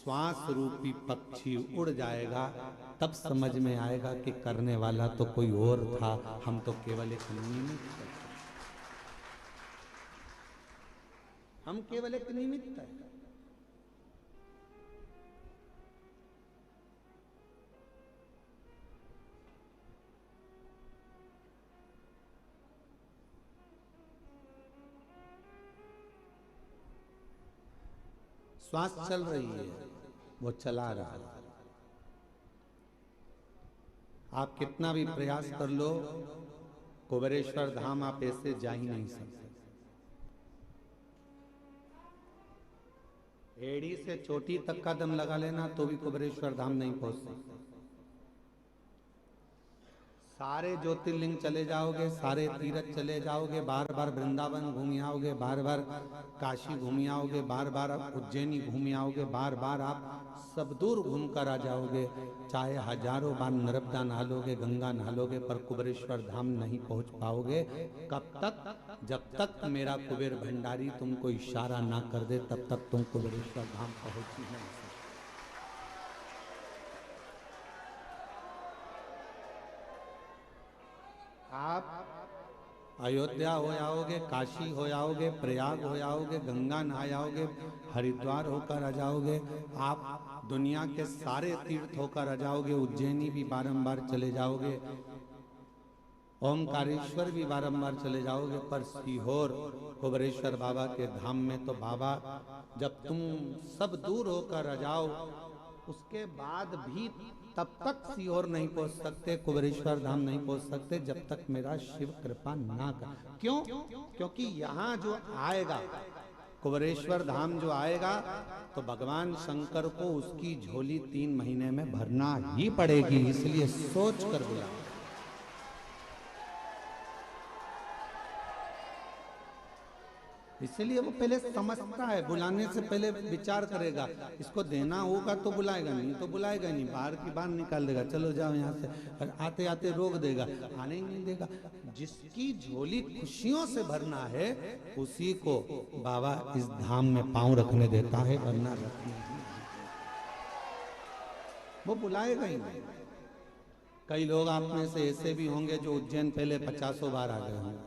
श्वास रूपी पक्षी उड़ जाएगा, तब समझ में आएगा कि करने वाला तो कोई और था, हम तो केवल एक निमित्त थे। हम केवल एक निमित्त है। श्वास चल रही है, वो चला रहा है। आप कितना भी प्रयास कर लो, कुबेरेश्वर धाम आप ऐसे जा ही नहीं सकते। एड़ी से चोटी तक का दम लगा लेना तो भी कुबेरेश्वर धाम नहीं पहुंच सकते। सारे ज्योतिर्लिंग चले जाओगे, सारे तीर्थ चले जाओगे, बार बार वृंदावन घूम आओगे, बार बार काशी घूम आओगे, बार बार उज्जैनी घूम आओगे, बार बार आप सब दूर घूम कर आ जाओगे, चाहे हजारों बार नर्मदा नहा लोगे, गंगा नहा लोगे, पर कुबेरेश्वर धाम नहीं पहुंच पाओगे। कब तक? जब तक मेरा कुबेर भंडारी तुमको इशारा ना कर दे, तब तक तुम कुबेरेश्वर धाम पहुंच ही नहीं सकते। आप अयोध्या हो आओगे, काशी हो आओगे, प्रयाग हो आओगे, गंगा नहा आओगे, हरिद्वार होकर आ जाओगे, आप दुनिया के सारे तीर्थ होकर आ जाओगे, उज्जैनी भी बारंबार चले जाओगे, ओमकारेश्वर भी बारंबार चले जाओगे, पर सीहोर कुबेरेश्वर बाबा के धाम में तो बाबा जब तुम सब दूर होकर आ जाओ, उसके बाद भी तब तक सीहोर नहीं पहुंच सकते, कुबेरेश्वर धाम नहीं पहुंच सकते, जब तक मेरा शिव कृपा ना कर। क्यों? क्योंकि यहाँ जो आएगा, कुबेरेश्वर धाम जो आएगा, तो भगवान शंकर को उसकी झोली 3 महीने में भरना ही पड़ेगी, इसलिए सोच कर बुला। इसलिए वो पहले समझता है, बुलाने से पहले विचार करेगा, इसको देना होगा तो बुलाएगा, नहीं तो बुलाएगा नहीं, बाहर की बाहर निकाल देगा, चलो जाओ यहाँ से, और आते आते रोक देगा, आने ही नहीं देगा। जिसकी झोली खुशियों से भरना है, उसी को बाबा इस धाम में पांव रखने देता है, वरना रखने नहीं, वो बुलाएगा ही नहीं। कई लोग आप में से ऐसे भी होंगे जो उज्जैन पहले 50 बार आ गए होंगे,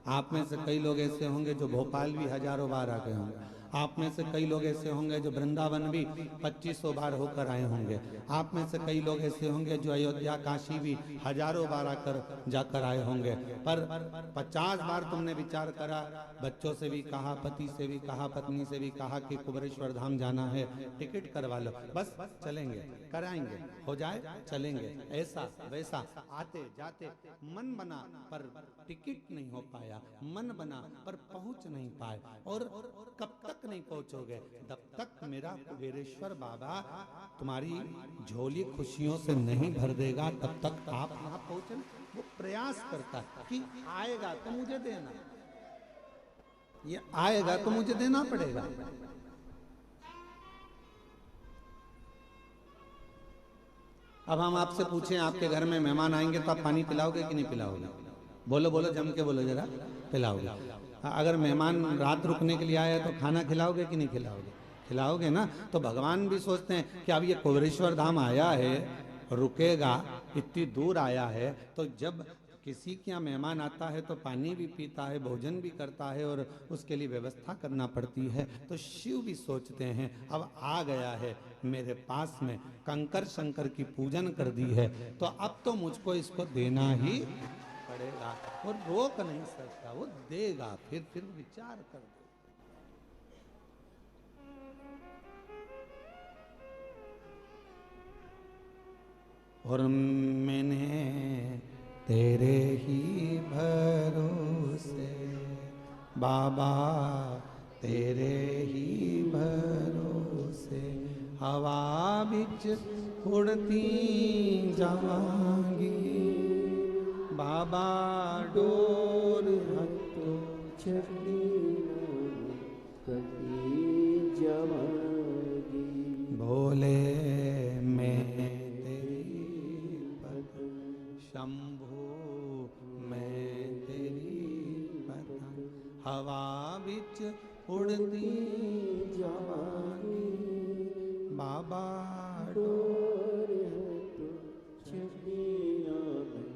आप में से कई लोग ऐसे होंगे जो भोपाल भी हजारों बार आ गए होंगे, आप में से कई लोग ऐसे होंगे जो वृंदावन भी 2500 बार होकर आए होंगे, आप में से कई लोग ऐसे होंगे जो अयोध्या काशी भी हजारों बार आकर जाकर आए होंगे, पर 50 बार तुमने विचार करा, बच्चों से भी कहा, पति से भी कहा, पत्नी से भी कहा कि कुबेरेश्वर धाम जाना है, टिकट करवा लो, बस चलेंगे, कराएंगे, हो जाए चलेंगे, ऐसा वैसा, आते जाते मन बना पर टिकट नहीं हो पाया, मन बना पर पहुंच नहीं पाए। और कब तक नहीं पहुंचोगे? तब तक मेरा कुबेरेश्वर बाबा तुम्हारी झोली खुशियों से नहीं भर देगा, तब तक आप यहाँ पहुंचे। वो प्रयास करता है कि आएगा तो मुझे देना, ये आएगा तो मुझे देना पड़ेगा। अब हम आपसे पूछें, आपके घर में मेहमान आएंगे तो आप पानी पिलाओगे कि नहीं पिलाओगे? बोलो बोलो, जम के बोलो जरा, पिलाओगे। अगर मेहमान रात रुकने के लिए आए तो खाना खिलाओगे कि नहीं खिलाओगे? खिलाओगे ना। तो भगवान भी सोचते हैं कि अब ये कुबेरेश्वर धाम आया है, रुकेगा, इतनी दूर आया है, तो जब किसी के यहाँ मेहमान आता है तो पानी भी पीता है, भोजन भी करता है, और उसके लिए व्यवस्था करना पड़ती है। तो शिव भी सोचते हैं अब आ गया है मेरे पास में, कंकर शंकर की पूजन कर दी है, तो अब तो मुझको इसको देना ही पड़ेगा, वो रोक नहीं सकता, वो देगा, फिर विचार कर दो। और मैंने तेरे ही भरोसे बाबा, तेरे ही भरोसे हवा बिच उड़ती जावांगी, बाबा डोर हथों छड़ी कभी जावांगी, बोले मैं तेरी पत्नी, शंभू मैं तेरी पत्नी, हवा बिच उड़ती जावांगी, बाबा डोर है तो छबिया में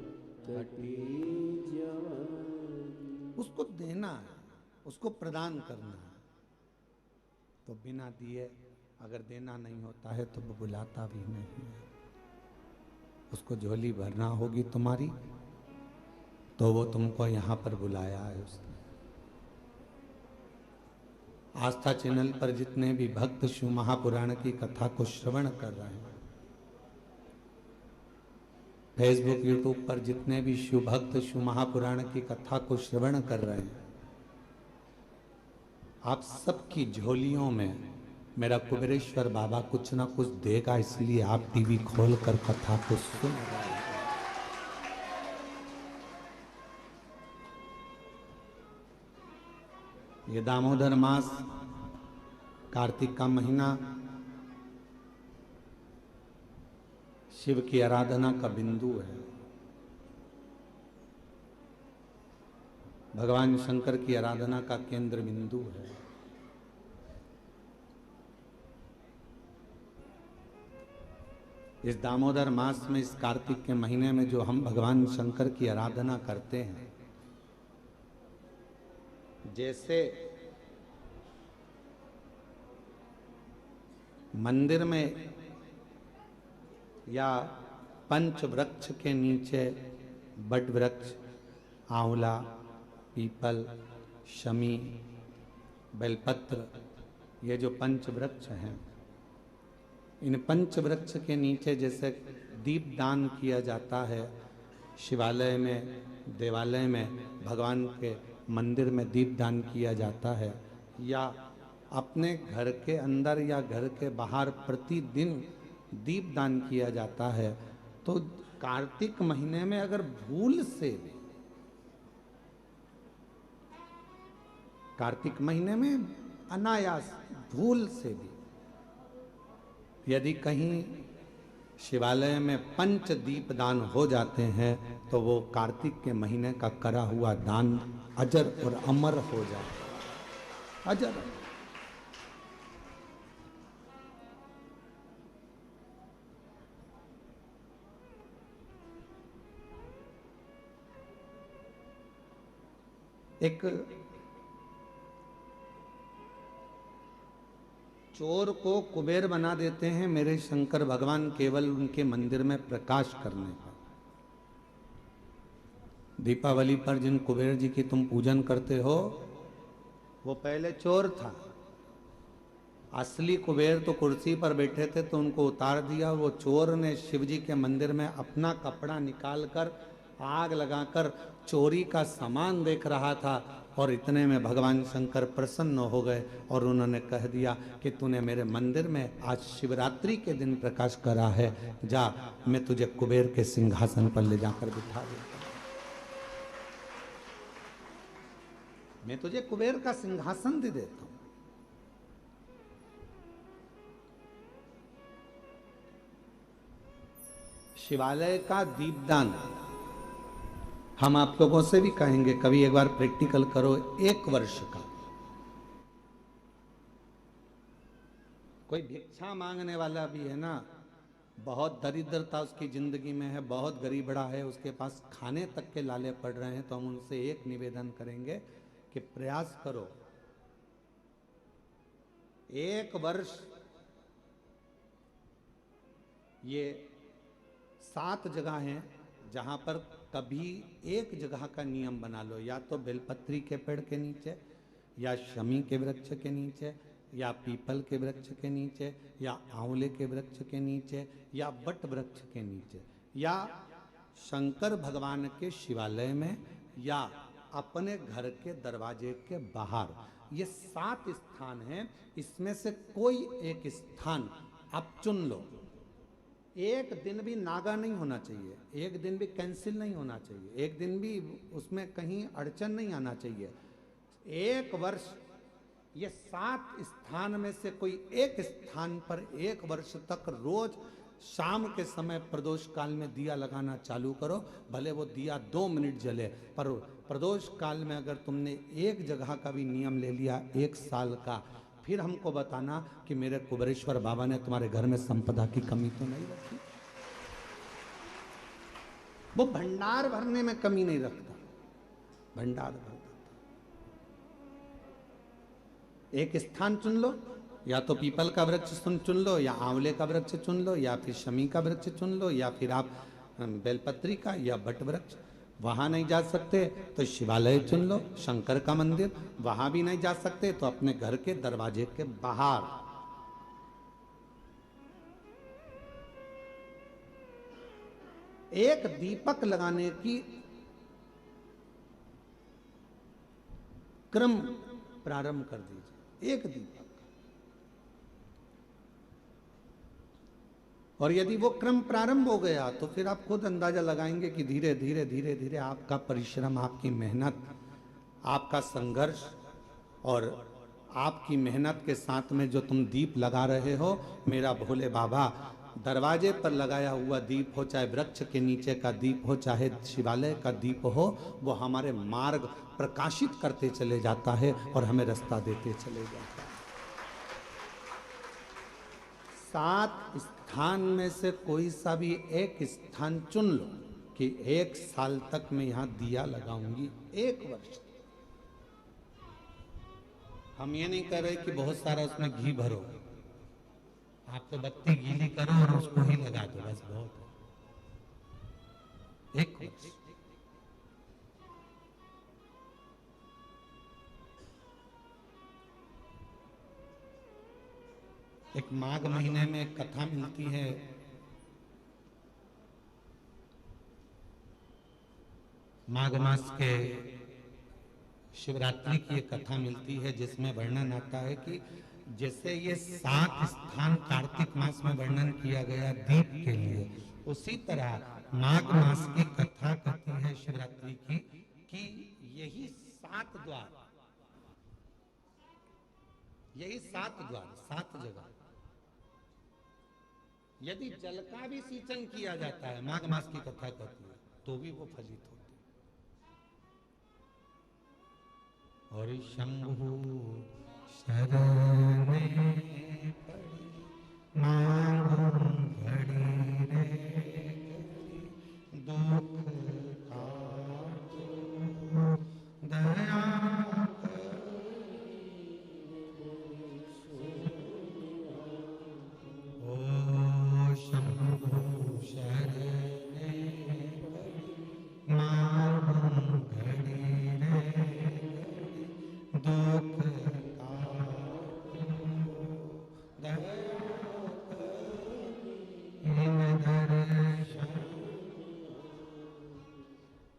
कटी जवानी। उसको देना है, उसको प्रदान करना है। तो बिना दिए अगर देना नहीं होता है तो वो बुलाता भी नहीं है। उसको झोली भरना होगी तुम्हारी तो वो तुमको यहाँ पर बुलाया है उसने। आस्था चैनल पर जितने भी भक्त शिव महापुराण की कथा को श्रवण कर रहे हैं, फेसबुक यूट्यूब पर जितने भी शिव भक्त शिव महापुराण की कथा को श्रवण कर रहे हैं, आप सबकी झोलियों में मेरा कुबेरेश्वर बाबा कुछ ना कुछ देगा, इसलिए आप टीवी खोलकर कथा को सुन रहे हैं। ये दामोदर मास, कार्तिक का महीना शिव की आराधना का बिंदु है। भगवान शंकर की आराधना का केंद्र बिंदु है। इस दामोदर मास में, इस कार्तिक के महीने में जो हम भगवान शंकर की आराधना करते हैं, जैसे मंदिर में या पंच वृक्ष के नीचे बट वृक्ष, आंवला, पीपल, शमी, बेलपत्र, ये जो पंच वृक्ष हैं, इन पंच वृक्ष के नीचे जैसे दीप दान किया जाता है, शिवालय में, देवालय में, भगवान के मंदिर में दीप दान किया जाता है, या अपने घर के अंदर या घर के बाहर प्रतिदिन दीप दान किया जाता है, तो कार्तिक महीने में अगर भूल से भी, कार्तिक महीने में अनायास भूल से भी यदि कहीं शिवालय में पंच दीप दान हो जाते हैं तो वो कार्तिक के महीने का करा हुआ दान अजर और अमर हो जाता है। अजर। एक चोर को कुबेर बना देते हैं मेरे शंकर भगवान केवल उनके मंदिर में प्रकाश करने पर। दीपावली पर जिन कुबेर जी की तुम पूजन करते हो वो पहले चोर था। असली कुबेर तो कुर्सी पर बैठे थे तो उनको उतार दिया। वो चोर ने शिव जी के मंदिर में अपना कपड़ा निकालकर आग लगाकर चोरी का सामान देख रहा था, और इतने में भगवान शंकर प्रसन्न हो गए और उन्होंने कह दिया कि तूने मेरे मंदिर में आज शिवरात्रि के दिन प्रकाश करा है, जा मैं तुझे कुबेर के सिंहासन पर ले जाकर बिठा देता हूं। मैं तुझे कुबेर का सिंहासन दे देता हूं। शिवालय का दीपदान हम आप लोगों से भी कहेंगे, कभी एक बार प्रैक्टिकल करो। 1 वर्ष का कोई भिक्षा मांगने वाला भी है ना, बहुत दरिद्रता उसकी जिंदगी में है, बहुत गरीबड़ा है, उसके पास खाने तक के लाले पड़ रहे हैं, तो हम उनसे एक निवेदन करेंगे कि प्रयास करो 1 वर्ष ये 7 जगह हैं जहां पर कभी एक जगह का नियम बना लो, या तो बेलपत्री के पेड़ के नीचे, या शमी के वृक्ष के नीचे, या पीपल के वृक्ष के नीचे, या आंवले के वृक्ष के नीचे, या बट वृक्ष के नीचे, या शंकर भगवान के शिवालय में, या अपने घर के दरवाजे के बाहर। ये 7 स्थान हैं, इसमें से कोई एक स्थान आप चुन लो। एक दिन भी नागा नहीं होना चाहिए, एक दिन भी कैंसिल नहीं होना चाहिए, एक दिन भी उसमें कहीं अड़चन नहीं आना चाहिए। 1 वर्ष ये 7 स्थान में से कोई एक स्थान पर 1 वर्ष तक रोज शाम के समय प्रदोष काल में दिया लगाना चालू करो। भले वो दिया 2 मिनट जले, पर प्रदोष काल में अगर तुमने एक जगह का भी नियम ले लिया 1 साल का, फिर हमको बताना कि मेरे कुबेरेश्वर बाबा ने तुम्हारे घर में संपदा की कमी तो नहीं रखी। वो भंडार भरने में कमी नहीं रखता, भंडार भरता। एक स्थान चुन लो, या तो पीपल का वृक्ष चुन लो, या आंवले का वृक्ष चुन लो, या फिर शमी का वृक्ष चुन लो, या फिर आप बेलपत्री का या बट वृक्ष। वहां नहीं जा सकते तो शिवालय चुन लो, शंकर का मंदिर। वहां भी नहीं जा सकते तो अपने घर के दरवाजे के बाहर। एक दीपक लगाने की क्रम प्रारंभ कर दीजिए, एक दीपक। और यदि वो क्रम प्रारंभ हो गया तो फिर आप खुद अंदाजा लगाएंगे कि धीरे धीरे धीरे धीरे आपका परिश्रम, आपकी मेहनत, आपका संघर्ष और आपकी मेहनत के साथ में जो तुम दीप लगा रहे हो, मेरा भोले बाबा दरवाजे पर लगाया हुआ दीप हो, चाहे वृक्ष के नीचे का दीप हो, चाहे शिवालय का दीप हो, वो हमारे मार्ग प्रकाशित करते चले जाता है और हमें रास्ता देते चले जाता है। 7 स्थान में से कोई सा भी एक स्थान चुन लो कि 1 साल तक मैं यहां दिया लगाऊंगी, 1 वर्ष। हम ये नहीं कह रहे कि बहुत सारा उसमें घी भरो, आप तो बत्ती गीली करो और उसको ही लगा दो, बस बहुत है। 1 वर्ष। एक माघ महीने में एक कथा मिलती है, माघ मास के शिवरात्रि की एक कथा मिलती है जिसमें वर्णन आता है कि जैसे ये 7 स्थान कार्तिक मास में वर्णन किया गया दीप के लिए, उसी तरह माघ मास की कथा कहती है शिवरात्रि की कि यही 7 द्वार, यही 7 द्वार, 7 जगह यदि जल का भी सिंचन किया जाता है, माघ मास की कथा कहती है, तो भी वो फलित होते। और शंभु शरण में पड़ी मांगू घड़ी रे दुख का दया ओ शंभु शरण मांगू घड़ी रे दुख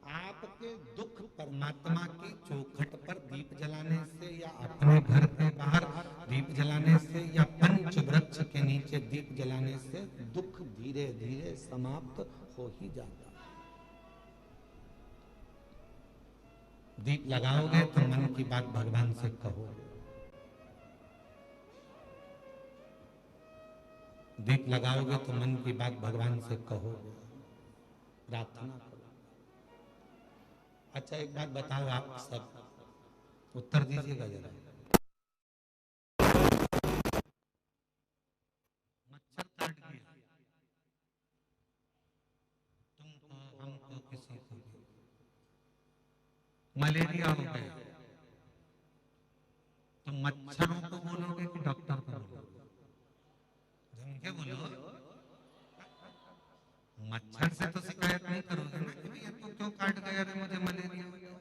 आपके दुख परमात्मा की चौखट पर दीप जलाने से या अपने घर के बाहर दीप जलाने से या पंच वृक्ष के नीचे दीप जलाने से दुख धीरे धीरे समाप्त हो ही जाता है। दीप लगाओगे तो मन की बात भगवान से कहोगे, दीप लगाओगे तो मन की बात भगवान से कहोगे, प्रार्थना करो। अच्छा एक बात बताओ, आप सब उत्तर दीजिएगा जरा। मच्छर काट गया तुमको, हमको, किसी को भी मलेरिया हो गया, तो मच्छरों को बोलोगे कि डॉक्टर को बोलोगे? क्या बोलो? मच्छर से तो शिकायत नहीं करोगे ना कि भैया तो क्यों काट गया रे, मुझे मलेरिया हो गया।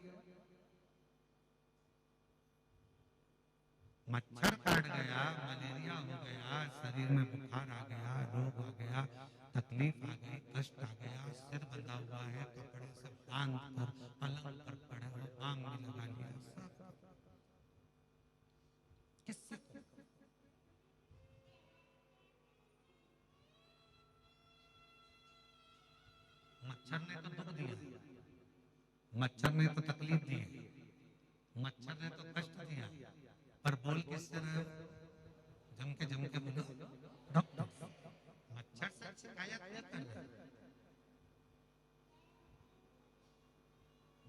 मच्छर काट गया, मलेरिया हो गया, शरीर में बुखार आ गया, रोग आ गया, तकलीफ आ गई, कष्ट आ गया, सिर बंधा हुआ है, कपड़े सब बांध कर पलंग पर पड़े हो, बांग भी लगा लिया, सब किससे? मच्छर ने तो दुख दिया, मच्छर ने तो तकलीफ दी, मच्छर ने तो कष्ट दिया, पर बोल किससे रहे हो? जम के बोलो डॉक्टर। मच्छर से शिकायत नहीं कर रहे,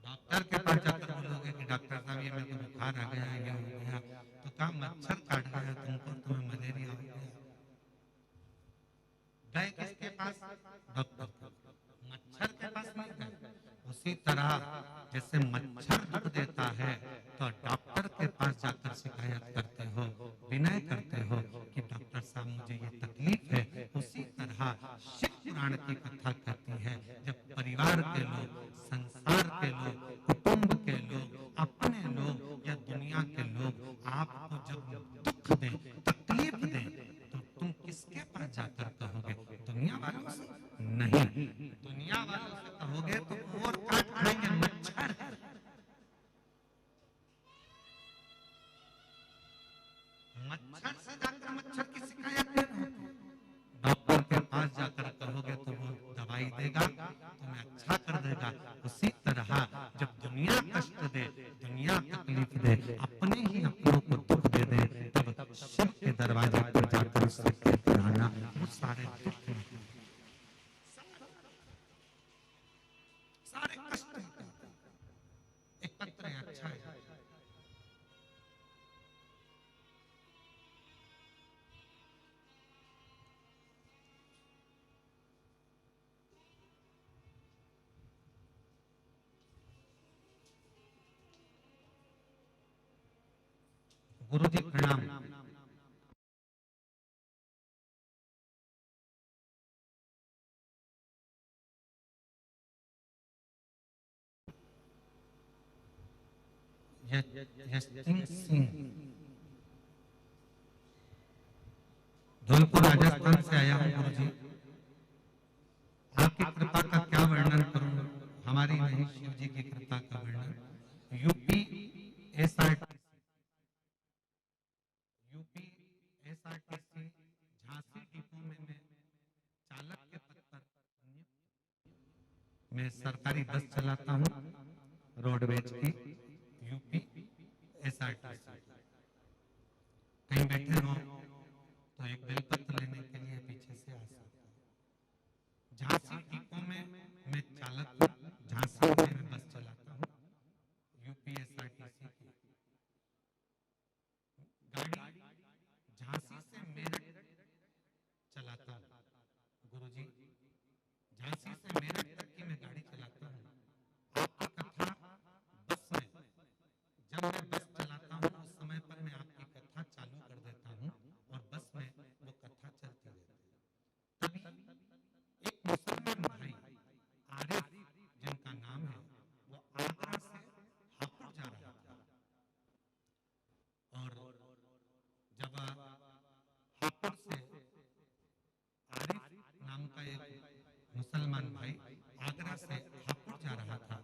डॉक्टर के पास जाकर बोलोगे कि डॉक्टर साहब ये मेरे को बुखार आ गया, ये हो गया, तो कहा मच्छर काट गया तुमको, तुम्हें मलेरिया हो गया। गए किसके पास? डॉक्टर के। मच्छर के पास नहीं गए। उसी तरह जैसे मच्छर दुख देता है तो डॉक्टर के पास जाकर शिकायत करते हो, विनय करते हो कि डॉक्टर साहब मुझे ये तकलीफ है। उसी तरह शिव पुराण की कथा कहती है, जब परिवार के लोग, संसार के लोग, कुटुंब के लोग, अपने लोग या दुनिया के लोग आपको जब दुख दें, तकलीफ दें, तो तुम किसके पास जाकर कहोगे? दुनिया वालों से नहीं। दुनिया वालों से कहोगे तो और काट खाएंगे मच्छर। मच्छर से जाकर मच्छर की शिकायत करो। डॉक्टर के पास जाकर कहोगे तो वो दवाई देगा, तुम्हें अच्छा कर देगा। उसी तरह जब दुनिया कष्ट दे, दुनिया तकलीफ दे, अपने ही अपनों को दुख दे दे, तब शिव के दरवाजे पर जाकर उससे कहते आना, वो सारे दुख, सारे कष्ट एक पत्र है, अच्छा है। गुरु जी प्रणाम। यशवंत सिंह धौलपुर राजस्थान से आया हूँ। गुरु जी आपकी कृपा का क्या वर्णन करूं, हमारी नहीं शिव जी की कृपा का वर्णन। यूपी एसआरटीसी झांसी डिपो में मैं चालक के पद पर मैं सरकारी बस चलाता हूँ, रोडवेज की, यूपी एसआरटीसी। कहीं बैठे हो तो एक बेलपत्र लेने के लिए पीछे से आ सकते हैं। झांसी डिपो में मैं चालक हूँ, झांसी में मैं बस चलाता हूँ, यूपी एसआरटीसी की गाड़ी झांसी से मेरठ चलाता हूँ। गुरुजी झांसी से मेरठ तक की मैं गाड़ी चलाता हूँ। आपकी कथा बस में, जब मैं बस चलाता हूँ उस समय पर मैं आपकी कथा चालू कर देता हूँ और बस में वो कथा चलती रहती है। तभी एक मुसलमान भाई आरिफ जिनका नाम है, वो आगरा से हापुड़ जा रहा था और जब हापुड़ से आरिफ नाम का एक मुसलमान भाई आगरा से हापुड़ जा रहा था,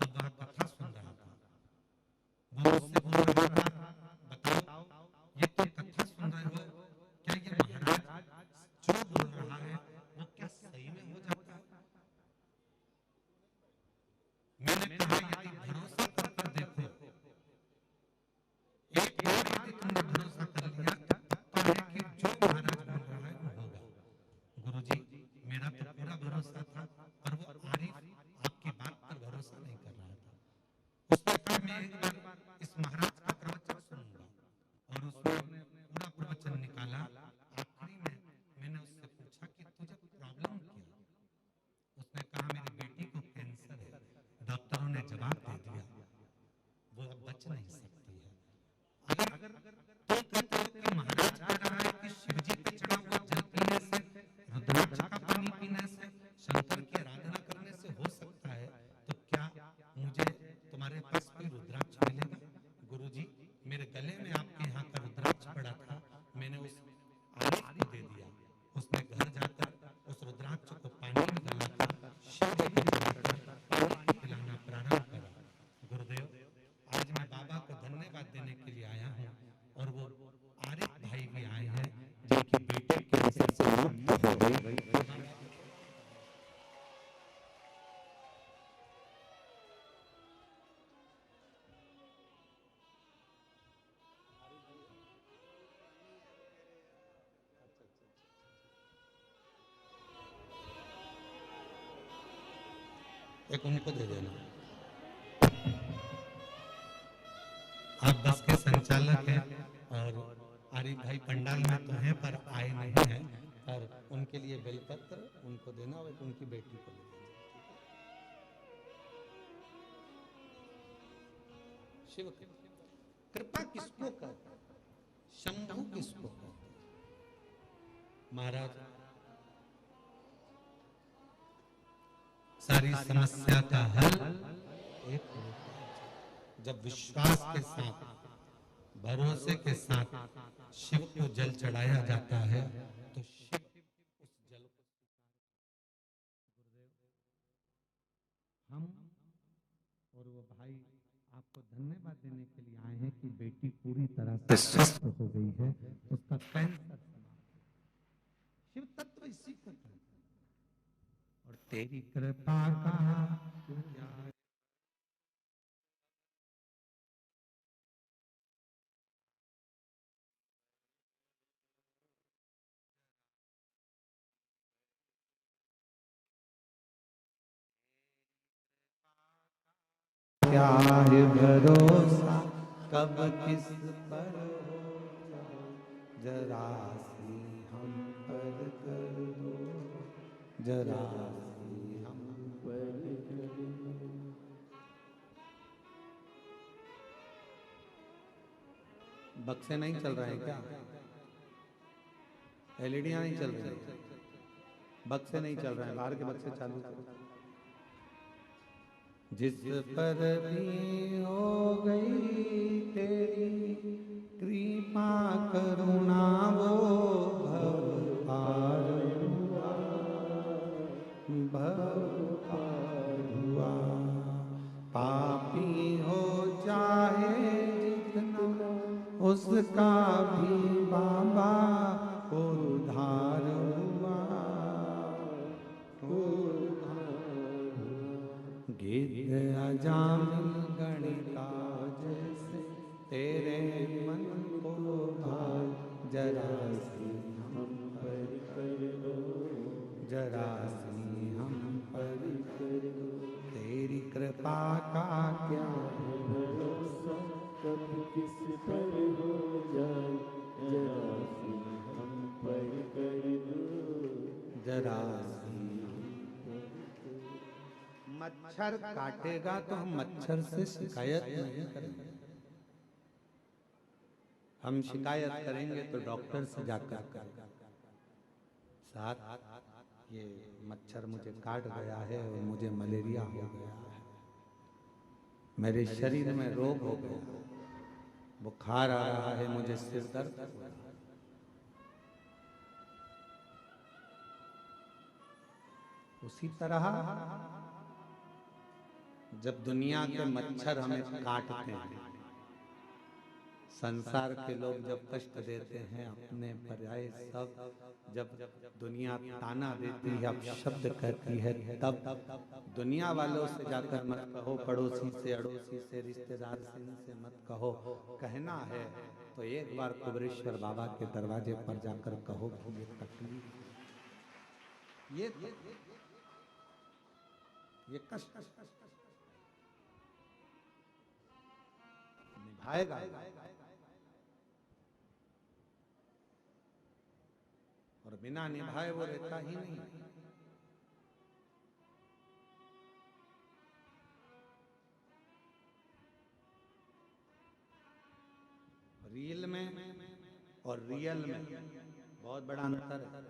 तब वह कथा सुन रहा था। वो मुझसे बोल रहा था, बताओ ये तो कथा सुन रहे हो, क्या ये महाराज जो बोल रहा है वो क्या सही में हो जाता है? मैंने कहा यदि भरोसा कर देखो, एक बार यदि तुमने भरोसा कर लिया तो पक्का है कि जो महाराज बोल रहा है वो होगा। गुरुजी मेरा तो पूरा भरोसा था, पर वो आरिफ आपकी बात पर भरोसा नहीं कर रहा था। उसने कहा मैं एक बार इस महाराज का प्रवचन सुनूंगा, और उसने पूरा प्रवचन निकाला। आखिरी में मैंने उससे पूछा कि तुझे प्रॉब्लम क्या है? उसने कहा मेरी बेटी को कैंसर है। डॉक्टरों ने जवाब दे दिया वो अब बच नहीं सकती है। अगर तुम कहते हो कि महाराज कह रहा है कि शिव जी पे चढ़ा हुआ जल पीने से, रुद्राक्ष का पानी पीने से, शंकर की आराधना करने से हो सकता है, तो क्या मुझे तुम्हारे पास कोई रुद्राक्ष मिलेगा? गुरुजी मेरे गले में आपके यहाँ का रुद्राक्ष पड़ा था, मैंने उस आरिफ को दे दिया। उसने घर जाकर उस रुद्राक्ष को पानी में गलाकर शिव जी को चढ़ाकर पानी पिलाना प्रारंभ करा। गुरुदेव आज मैं बाबा को धन्यवाद देने के लिए आया हूँ, और वो आरिफ भाई भी आए हैं जिनकी बेटी कैंसर से मुक्त हो गई। एक उनको दे देना। आप बस के संचालक हैं और आरिफ भाई पंडाल में तो हैं पर आए नहीं हैं, पर उनके लिए बेलपत्र उनको देना और उनकी बेटी को देना। शिव कृपा किसको कहते हैं? शंभु किसको कहते हैं? महाराज सारी समस्या का हल एक होता है। जब विश्वास के साथ, भरोसे के साथ शिव को जल चढ़ाया जाता है तो शिव उस जल को, गुरुदेव हम और वो भाई आपको धन्यवाद देने के लिए आए हैं कि बेटी पूरी तरह से स्वस्थ हो गई है, उसका कैंसर समाप्त। शिव तत्व इसी को कहते हैं। और तेरी कृपा का क्या क्या है भरोसा कब किस पर हो, जरा सी हम पर कर दो, जरा सी हम पर कर दो। बक्से नहीं चल रहे हैं क्या? एलईडियां नहीं चल रही हैं, बक्से नहीं चल रहे हैं, बाहर के बक्से चालू करो। जिस पर भी हो गई तेरी कृपा करुणा वो भव पार हुआ, भव पार हुआ। पापी हो चाहे जितना उसका भी बाबा उद्धार हुआ, गिद्ध अजामिल गणिका जैसे तेरे मन को भार, जरा सी हम पर कर दो, जरा सी हम पर कर दो। तेरी कृपा का क्या भरोसा कब किस पर हो जाए, जरा सी हम पर कर दो, जरा सी। मच्छर काटेगा तो हम मच्छर से शिकायत नहीं करेंगे, हम शिकायत करेंगे तो डॉक्टर से जाकर करेंगे। साथ ये मच्छर मुझे काट गया है और मुझे मलेरिया हो गया है, मेरे शरीर में रोग हो गया, बुखार आ रहा है, मुझे सिर दर्द हो रहा है। उसी तरह जब दुनिया के मच्छर हमें काटते हैं, संसार के लोग जब कष्ट देते हैं, अपने पर्याय सब, जब दुनिया ताना देती है, अपशब्द कहती है, तब दुनिया वालों से जाकर मत कहो, पड़ोसी से, अड़ोसी से, रिश्तेदार से, इनसे मत कहो। कहना है तो एक बार कुबेरेश्वर बाबा के दरवाजे पर जाकर कहो कि ये तकलीफ, ये कष्ट निभाएगा, और बिना निभाए वो रहता ही नहीं। रील में और रियल में बहुत बड़ा अंतर है।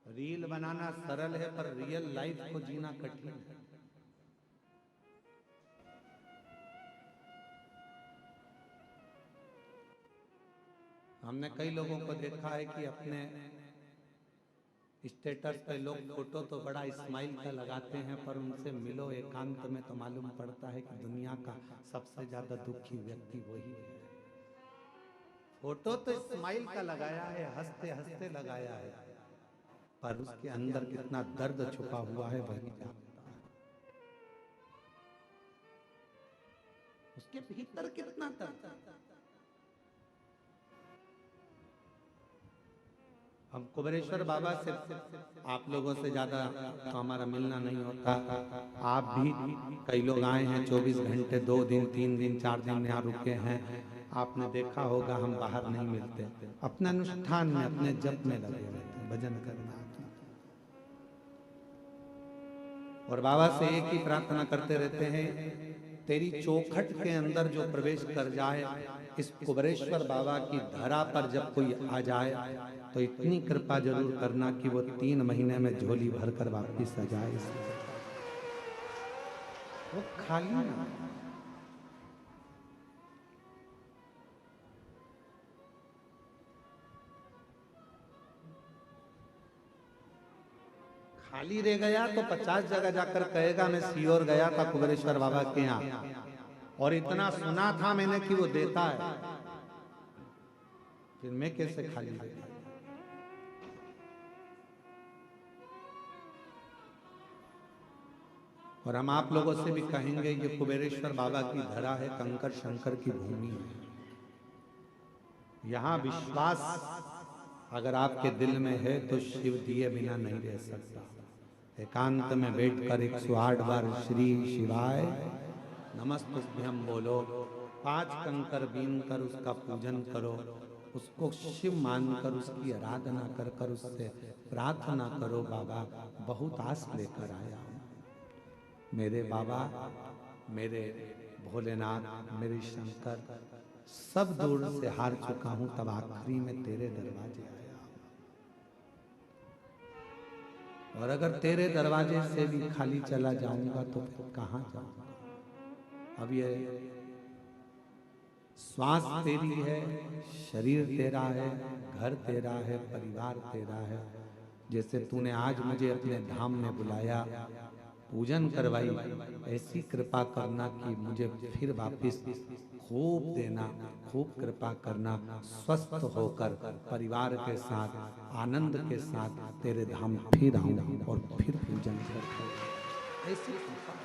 रील बनाना सरल है पर रियल लाइफ को जीना कठिन है। हमने कई लोगों को देखा है कि अपने स्टेटस पे लोग फोटो तो बड़ा स्माइल का लगाते हैं, पर उनसे मिलो एकांत में तो मालूम पड़ता है कि दुनिया का सबसे ज्यादा दुखी व्यक्ति वही है। फोटो तो स्माइल का लगाया है, हंसते हंसते लगाया है, पर उसके अंदर कितना दर्द छुपा हुआ है वही जानता है। उसके भीतर कितना दर्द। हम कुबेरेश्वर बाबा से आप लोगों से ज्यादा हमारा मिलना नहीं होता। आप भी कई लोग आए हैं 24 घंटे, 2 दिन, 3 दिन, 4 दिन यहाँ रुके हैं, आपने देखा होगा हम बाहर नहीं मिलते, अपने अनुष्ठान में अपने जप में लगे रहते हैं, भजन करना। और बाबा से एक ही प्रार्थना करते रहते हैं, तेरी चौखट के अंदर जो प्रवेश कर जाए, इस कुबरेश्वर बाबा की धरा पर जब कोई आ जाए तो इतनी कृपा जरूर करना कि वो 3 महीने में झोली भर कर वापिस आ जाए, वो खाली ना। खाली रह गया तो 50 जगह जाकर कहेगा मैं सीहोर गया था कुबरेश्वर बाबा के यहाँ और इतना सुना था मैंने कि वो देता है, फिर मैं कैसे खाली रह गया। और हम आप लोगों से भी कहेंगे ये कुबेरेश्वर बाबा की धरा है, कंकर शंकर की भूमि है। यहाँ विश्वास अगर आपके दिल में है तो शिव दिए बिना नहीं रह सकता। एकांत में बैठकर 108 बार श्री शिवाय नमस्तुभ्यम बोलो, 5 कंकर बीन कर उसका पूजन करो, उसको शिव मानकर उसकी आराधना कर कर उससे प्रार्थना करो, बाबा बहुत आस लेकर आया हूं, मेरे बाबा, मेरे भोलेनाथ, मेरे शंकर, सब दूर से हार चुका हूं, तब आखिरी में तेरे दरवाजे आया। और अगर तेरे दरवाजे से भी खाली चला जाऊंगा तो फिर कहां जाऊंगा। अब ये श्वास तेरी है, शरीर तेरा है, घर तेरा है, परिवार तेरा है। जैसे तूने आज मुझे अपने धाम में बुलाया, पूजन करवाई, ऐसी कृपा करना कि मुझे फिर वापस खूब देना, खूब कृपा करना, स्वस्थ होकर परिवार के साथ आनंद के साथ तेरे धाम फिर आऊं और फिर पूजन कर। ऐसी कृपा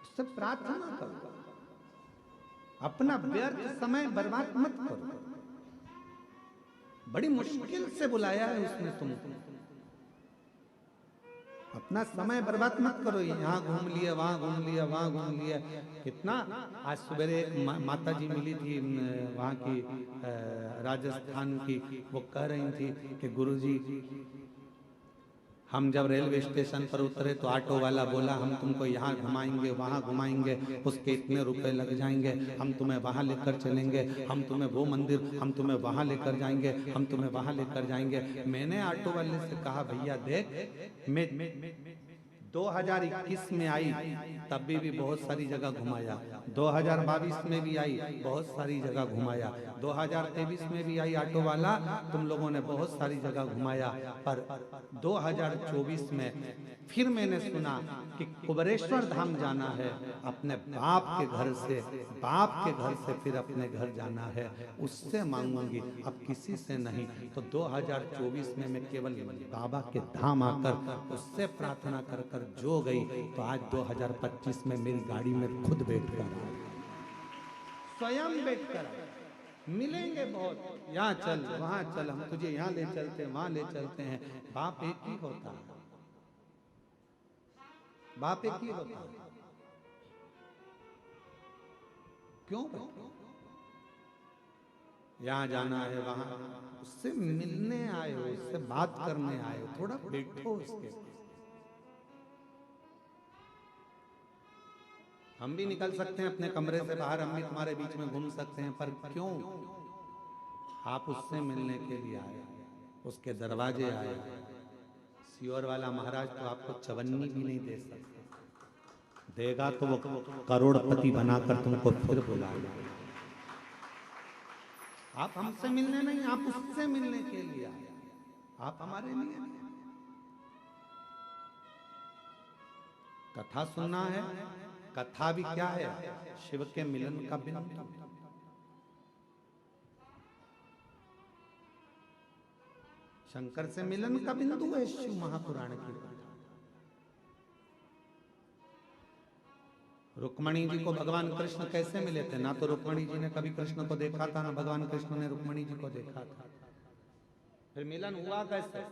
उससे प्रार्थना करो, अपना व्यर्थ समय बर्बाद मत करो। बड़ी मुश्किल से बुलाया है उसने तुमको, अपना समय बर्बाद मत करो। यहाँ घूम लिया, वहां घूम लिया, वहां घूम लिया, कितना। आज सवेरे एक माता जी मिली थी वहां की, राजस्थान की, वो कह रही थी कि गुरुजी हम जब रेलवे स्टेशन पर उतरे तो ऑटो वाला बोला हम तुमको यहाँ घुमाएंगे, वहाँ घुमाएंगे, उसके इतने रुपए लग जाएंगे, हम तुम्हें वहाँ लेकर चलेंगे, हम तुम्हें वो मंदिर, हम तुम्हें वहाँ लेकर जाएंगे, हम तुम्हें वहाँ लेकर जाएंगे। मैंने ऑटो वाले से कहा भैया देख, मैं 2021 में आई तब भी बहुत सारी जगह घुमाया, 2022 में भी आई बहुत सारी जगह घुमाया, 2023 में भी आई ऑटो वाला, तुम लोगों ने बहुत सारी जगह घुमाया, पर 2024 में फिर मैंने सुना कि कुबरेश्वर धाम जाना है, अपने बाप के घर से, बाप के घर से फिर अपने घर जाना है, उससे मांगूंगी, अब किसी से नहीं। तो 2024 में मैं केवल बाबा के धाम आकर उससे प्रार्थना कर कर जो गई, तो आज 2025 में मेरी गाड़ी में खुद बैठकर, स्वयं बैठकर मिलेंगे बहुत, यहाँ चल, वहां चल, हम तुझे यहाँ ले चलते हैं, वहां ले चलते हैं। बाप एक ही होता है, बाप एक ही होता है। क्यों यहाँ जाना है, वहां उससे मिलने आए हो, उससे बात करने आए हो, थोड़ा बैठो उसके। हम भी निकल सकते हैं अपने कमरे से बाहर, हम भी तुम्हारे बीच में घूम सकते हैं, पर क्यों? आप उससे मिलने के लिए आए, उसके दरवाजे आए। सीहोर वाला महाराज तो आपको चवन्नी भी नहीं दे सकता, देगा तो वो करोड़पति बनाकर तुमको फिर बुलाएगा। आप हमसे मिलने नहीं, आप उससे मिलने के लिए आए, आप हमारे लिए। कथा सुनना है, कथा भी क्या है? शिव के मिलन का बिंदु। शंकर से मिलन का बिंदु है शिव महापुराण की कथा। रुक्मणी जी को भगवान कृष्ण कैसे मिले थे? ना तो रुक्मणी जी ने कभी कृष्ण को देखा था, ना भगवान कृष्ण ने रुक्मणी जी को देखा था। फिर मिलन हुआ कैसे?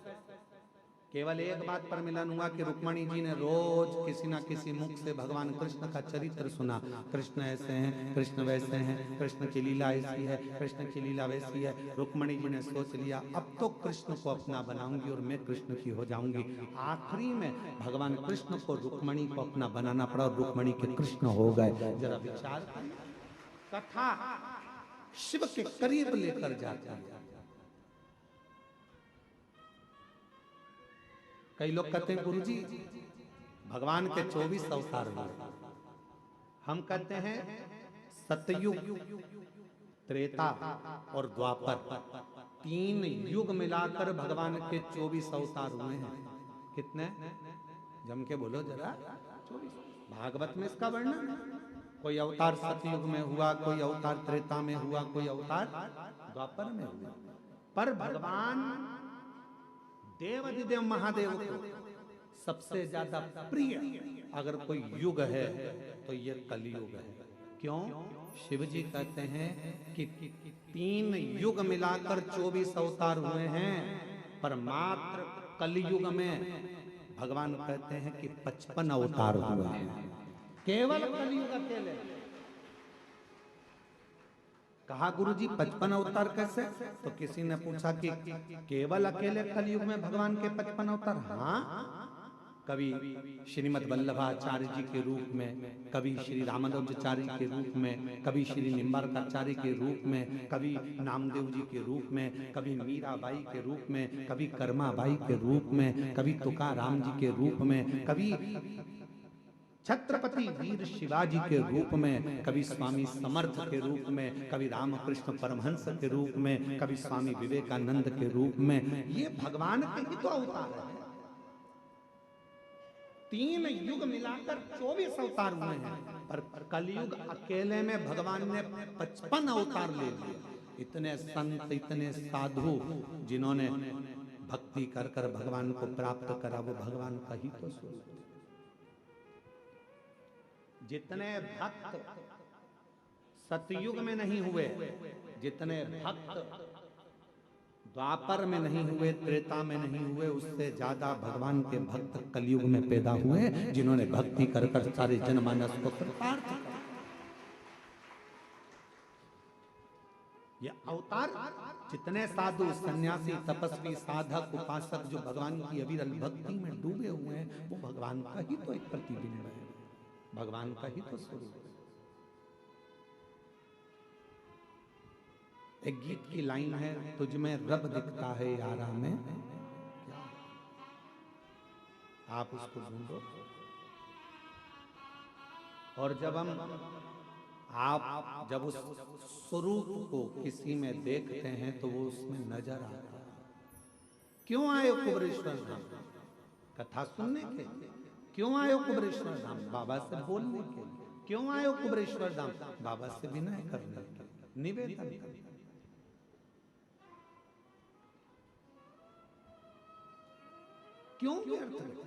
केवल एक बात पर मिलन हुआ कि रुक्मणी जी ने रोज किसी ना किसी मुख से भगवान कृष्ण का चरित्र सुना। कृष्ण ऐसे हैं, कृष्ण वैसे हैं, कृष्ण की लीला ऐसी है, कृष्ण की लीला वैसी है। रुक्मणी जी ने सोच लिया अब तो कृष्ण को अपना बनाऊंगी और मैं कृष्ण की हो जाऊंगी। आखिरी में भगवान कृष्ण को रुक्मणी को अपना बनाना पड़ा और रुक्मणी के कृष्ण हो गए। जरा विचार कथा शिव के करीब लेकर जाता है। कई लोग कहते हैं गुरुजी भगवान के 24 अवतार हुए। हम कहते हैं सतयुग, त्रेता और द्वापर, 3 युग मिलाकर भगवान के 24 अवतार हुए हैं। कितने? जम के बोलो जरा। 24। भागवत में इसका वर्णन है। कोई अवतार सतयुग में हुआ, कोई अवतार त्रेता में हुआ, कोई अवतार द्वापर में हुआ। पर भगवान देवाधिदेव महादेव को सबसे ज्यादा प्रिय अगर कोई युग है तो ये कलयुग है। क्यों? शिव जी कहते हैं कि 3 युग मिलाकर 24 अवतार हुए हैं, पर मात्र कलयुग में भगवान कहते हैं कि 55 अवतार हुए हैं। केवल कलयुग अकेले। कहा गुरुजी 55 अवतार कैसे? तो किसी ने पूछा कि केवल अकेले कलयुग में भगवान के 55 अवतार? हाँ, कभी श्रीमद वल्लभाचार्य जी के रूप में, कभी श्री रामानुजाचार्य के रूप में, कभी श्री निम्बारकाचार्य के रूप में, कभी नामदेव जी के रूप में, कभी मीराबाई के रूप में, कभी कर्माबाई के रूप में, कभी तुकाराम जी के रूप में, कभी छत्रपति वीर शिवाजी के रूप में, कभी स्वामी समर्थ के रूप में, कभी रामकृष्ण परमहंस के रूप में, कभी स्वामी विवेकानंद के रूप में। ये भगवान के ही तो अवतार है। 3 युग मिलाकर 24 अवतार हुए हैं, पर कलयुग अकेले में भगवान ने 55 अवतार ले लिए। इतने संत, इतने साधु जिन्होंने भक्ति कर कर भगवान को प्राप्त करा, वो भगवान का ही तो स्वरूप। जितने भक्त सतयुग में नहीं हुए, जितने भक्त द्वापर में नहीं हुए, त्रेता में नहीं हुए, उससे ज्यादा भगवान के भक्त कलयुग में पैदा हुए, जिन्होंने भक्ति कर कर सारे जनमानस को कृतार्थ किया। ये अवतार जितने साधु, सन्यासी, तपस्वी, साधक, उपासक जो भगवान की अविरल भक्ति में डूबे हुए हैं, वो भगवान का ही तो एक प्रतिबिंब है, भगवान का ही तो स्वरूप है। एक गीत की लाइन है, तुझ में रब दिखता है यारा में, क्या आप उसको ढूंढो। और जब उस स्वरूप को किसी में देखते हैं तो वो उसमें नजर आता है। क्यों आए कुबरेश्वर धाम? कथा सुनने के लिए। क्यों आए कुबरेश्वर धाम? बाबा से बोलने के लिए। क्यों आए कुबरेश्वर धाम? बाबा से विनय करने के लिए, निवेदन करने। क्यों व्यर्थ है?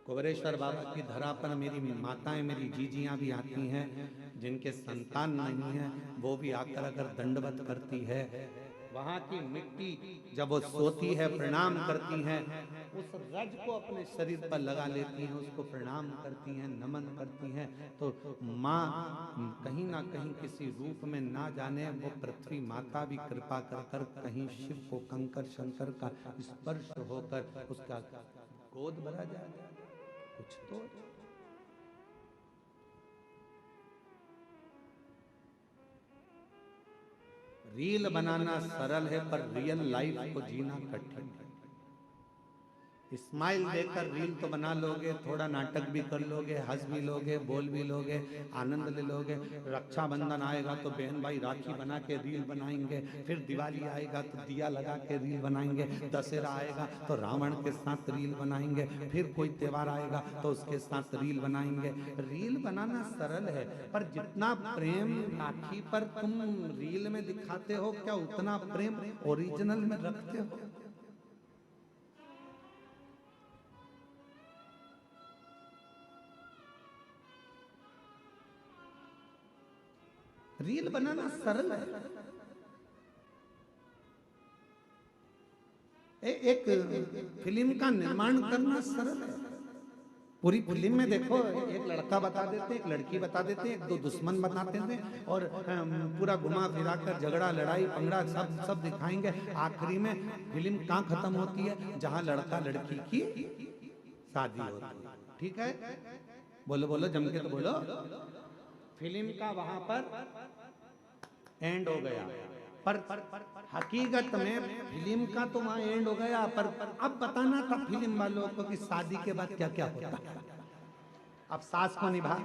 कुबरेश्वर बाबा की धरा पर मेरी माताएं, मेरी जीजियां भी आती हैं, जिनके संतान नहीं है, वो भी आकर अगर दंडवत करती है। वहां की मिट्टी जब वो सोती है, प्रणाम करती हैं, उस रज को अपने शरीर पर लगा लेती हैं, उसको प्रणाम करती हैं, नमन करती हैं, तो माँ कहीं ना कहीं किसी रूप में ना जाने वो पृथ्वी माता भी कृपा कर कर कहीं शिव को कंकर शंकर का स्पर्श होकर उसका गोद भरा जाए। कुछ तो रील बनाना सरल है, पर रियल लाइफ को जीना कठिन है। स्माइल देकर रील तो बना लोगे, थोड़ा नाटक भी कर लोगे, हंस भी लोगे, बोल भी लोगे, आनंद ले लोगे। रक्षाबंधन आएगा तो बहन भाई राखी बना के रील बनाएंगे, फिर दिवाली आएगा तो दिया लगा के रील बनाएंगे, दशहरा आएगा तो रावण के साथ रील बनाएंगे, फिर कोई त्योहार आएगा तो उसके साथ रील बनाएंगे। रील बनाना सरल है, पर जितना प्रेम राखी पर तुम रील में दिखाते हो, क्या उतना प्रेम ओरिजिनल में रखते हो? रील बनाना सरल है। एक फिल्म का निर्माण करना सरल है। पूरी फिल्म में देखो, एक लड़का बता देते, एक लड़की बता देते, एक दो दुश्मन बताते थे और पूरा घुमा फिरा कर झगड़ा लड़ाई पंगड़ा सब सब दिखाएंगे। आखिरी में फिल्म कहाँ खत्म होती है? जहां लड़का लड़की की शादी होती है। ठीक है, बोलो बोलो जम के तो बोलो। फिल्म का वहां पर एंड हो गया, पर हकीकत में फिल्म का तो वहां एंड हो गया, पर अब बताना था फिल्म वालों को कि शादी के बाद क्या क्या होता है। अब सास को निभा,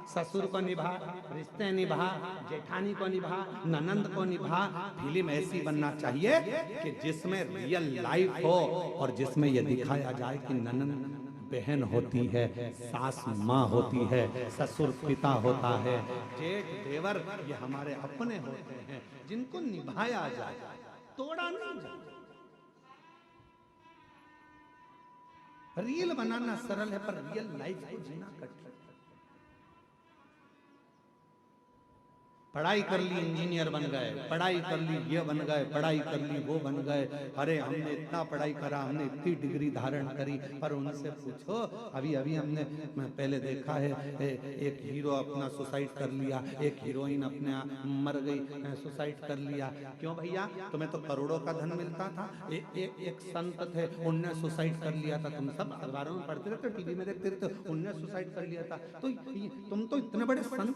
ससुर को निभा, रिश्ते निभा, जेठानी को निभा, ननंद को निभा। फिल्म ऐसी बनना चाहिए कि जिसमें रियल लाइफ हो और जिसमें यह दिखाया जाए कि ननंद बहन होती है, सास माँ होती है, ससुर पिता होता है, जेठ देवर ये हमारे अपने होते हैं, जिनको निभाया जाए, तोड़ा नहीं जाए। रील बनाना सरल है, पर रियल लाइफ को जीना कठिन। पढ़ाई कर ली इंजीनियर बन गए, पढ़ाई कर ली ये बन गए, पढ़ाई कर ली वो बन गए। अरे हमने इतना पढ़ाई करा, हमने इतनी डिग्री धारण करी, पर उनसे पूछो। अभी अभी हमने पहले देखा है, एक हीरो अपना सुसाइड कर लिया, एक हीरोइन अपने मर गई, सुसाइड कर लिया। क्यों भैया? तुम्हें तो करोड़ों का धन मिलता था। एक संत थे, उनने सुसाइड कर लिया था। तुम सब अखबारों में पढ़ते रहते, टीवी में देखते रहते, उनने सुसाइड कर लिया था। तो तुम तो इतने बड़े संत,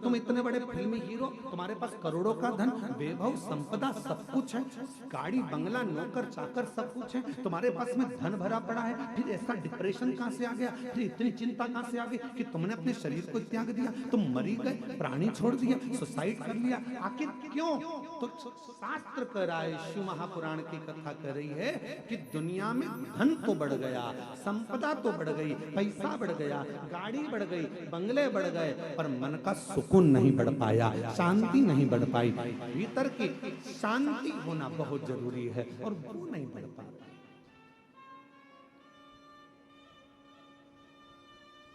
तुम इतने बड़े फिल्मी हीरो, तुम्हारे पास करोड़ों का धन, वैभव संपदा सब कुछ है, गाड़ी बंगला नौकर चाकर सब कुछ है, तुम्हारे पास में धन भरा पड़ा है, फिर ऐसा डिप्रेशन कहां से आ गया? फिर इतनी चिंता कहां से आ गई कि तुमने अपने शरीर को त्याग दिया? तुम मरी गए, प्राणी छोड़ दिया, सुसाइड कर लिया। आखिर क्यों? तो शास्त्र कह रहा है, शिव महापुराण की कथा कर रही है कि दुनिया में धन तो बढ़ गया, संपदा तो बढ़ गई, पैसा बढ़ गया, गाड़ी बढ़ गई, बंगले बढ़ गए, पर मन का सुकून नहीं बढ़ पाया, शांति नहीं बढ़ पाई। भीतर की शांति होना बहुत जरूरी है और वो नहीं बढ़ पाता।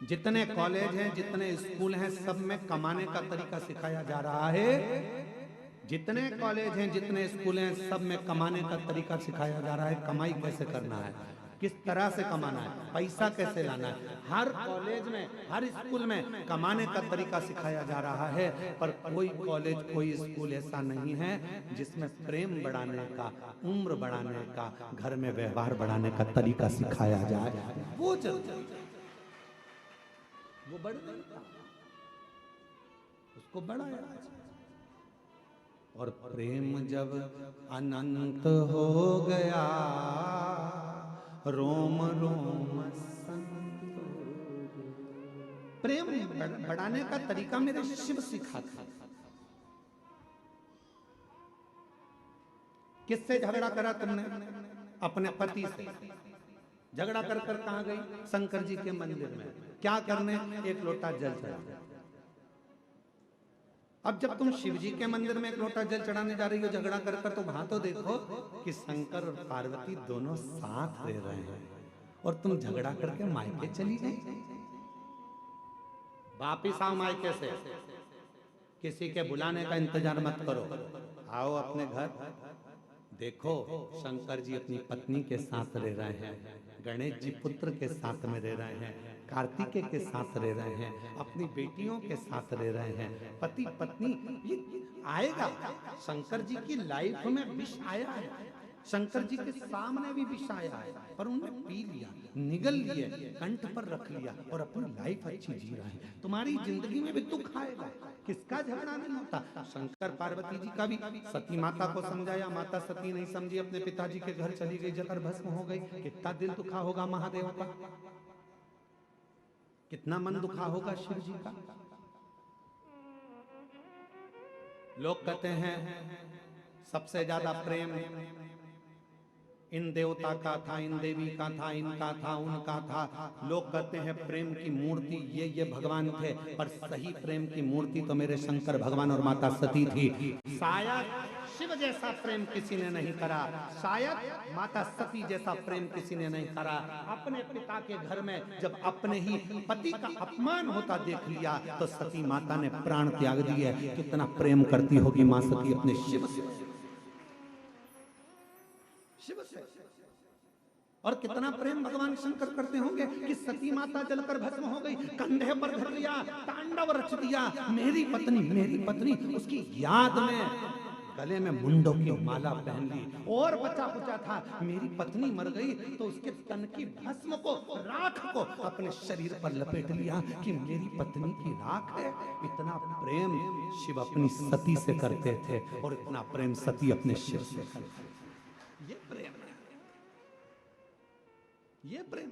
जितने कॉलेज हैं, जितने स्कूल हैं, सब में कमाने का तरीका सिखाया जा रहा है। जितने कॉलेज हैं, जितने स्कूल हैं, सब में कमाने का तरीका सिखाया जा रहा है। कमाई कैसे करना है, किस तरह से कमाना है, पैसा कैसे लाना है। हर कॉलेज में, हर स्कूल में कमाने का तरीका सिखाया जा रहा है, पर कोई कॉलेज, कोई स्कूल ऐसा नहीं है जिसमें प्रेम बढ़ाने का, उम्र बढ़ाने का, घर में व्यवहार बढ़ाने का तरीका सिखाया जाए। वो जरूरी, वो बढ़ नहीं था, उसको बढ़ाया। और प्रेम जब अनंत हो गया, रोम रोम संत। प्रेम बढ़ाने का तरीका मेरे शिव सिखाते। किससे झगड़ा करा तुमने? अपने पति से। झगड़ा कर कर कहां गई? शंकर जी के मंदिर में। क्या करने? एक लोटा जल चढ़ा। अब जब तुम शिव जी के मंदिर में एक लोटा जल चढ़ाने जा रही हो झगड़ा कर कर, तो वहां तो देखो कि शंकर और पार्वती दोनों साथ रह रहे हैं और तुम झगड़ा करके मायके चली गई। वापिस आओ मायके से, किसी के बुलाने का इंतजार मत करो, आओ अपने घर। देखो शंकर जी अपनी पत्नी के साथ रह रहे हैं, गणेश जी पुत्र के साथ में रह रहे हैं, कार्तिकेय के साथ रह रहे हैं, अपनी बेटियों के साथ रह रहे हैं, पति पत्नी। ये आएगा, शंकर जी की लाइफ में विष आया है, शंकर जी के सामने भी विष आया है, पर उन्होंने पी लिया, निगल लिए, कंठ पर रख लिया और अपनी लाइफ अच्छी जी रहे हैं। तुम्हारी जिंदगी में भी दुख आएगा, किसका झगड़ा नहीं होता। शंकर पार्वती जी का भी सती माता को समझाया, माता सती नहीं समझी, अपने पिताजी के घर चली गई, जलकर भस्म हो गई। कितना दिल दुखा होगा महादेव का, कितना मन दुखा होगा शिव जी का। लोग कहते हैं सबसे ज्यादा प्रेम इन देवता का था, इन देवी का था, इनका था, उनका था। लोग कहते हैं प्रेम की मूर्ति ये भगवान थे, पर सही प्रेम की मूर्ति तो मेरे शंकर भगवान और माता सती थी। शायद शिव जैसा प्रेम किसी ने नहीं करा, शायद माता सती जैसा प्रेम किसी ने नहीं करा। अपने पिता के घर में जब अपने ही पति का अपमान होता देख लिया तो सती माता ने प्राण त्याग दिए। कितना प्रेम करती होगी मां सती अपने शिव से, शिव से। और कितना प्रेम भगवान शंकर करते होंगे कि सती माता जलकर भस्म हो गई, कंधे पर धर लिया, तांडव रच दिया, मेरी पत्नी, उसकी याद में गले में मुंडों की माला पहन ली। और बचा कुचा था, मेरी पत्नी मर गई तो उसके तन की भस्म को, राख को अपने शरीर पर लपेट लिया कि मेरी पत्नी की राख है। इतना प्रेम शिव अपनी सती से करते थे और इतना प्रेम सती अपने शिव से करते थे। ये प्रेम है, ये प्रेम।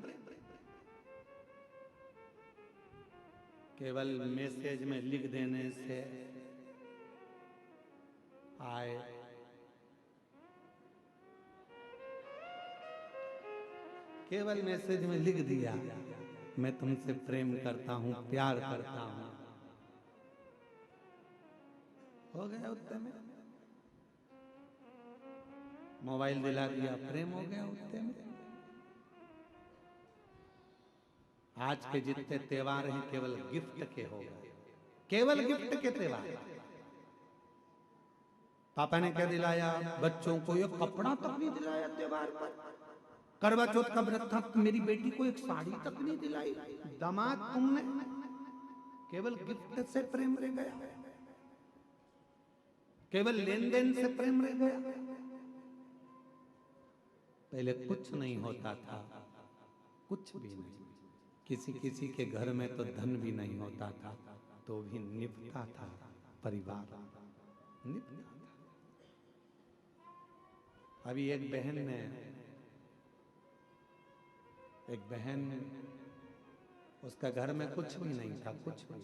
केवल मैसेज में लिख देने से आए, केवल मैसेज में लिख दिया मैं तुमसे प्रेम करता हूं, प्यार करता हूं, हो गया उत्तर में। मोबाइल दिला दिया, प्रेम हो गया उत्ते में। आज के जितने त्योहार हैं केवल गिफ्ट के हो गए, केवल गिफ्ट के त्योहार। पापा ने क्या दिलाया बच्चों को? ये कपड़ा तक नहीं दिलाया त्योहार पर। करवा चौथ का व्रत था, मेरी बेटी को एक साड़ी तक नहीं दिलाई। दामाद तुमने, केवल गिफ्ट से प्रेम रह गया, केवल लेन देन से प्रेम रह गया। पहले कुछ नहीं होता था, कुछ भी नहीं। किसी के घर में तो धन भी नहीं होता था तो भी निभता था परिवार, निभता था। अभी एक बहन उसका घर में कुछ भी नहीं था, कुछ भी।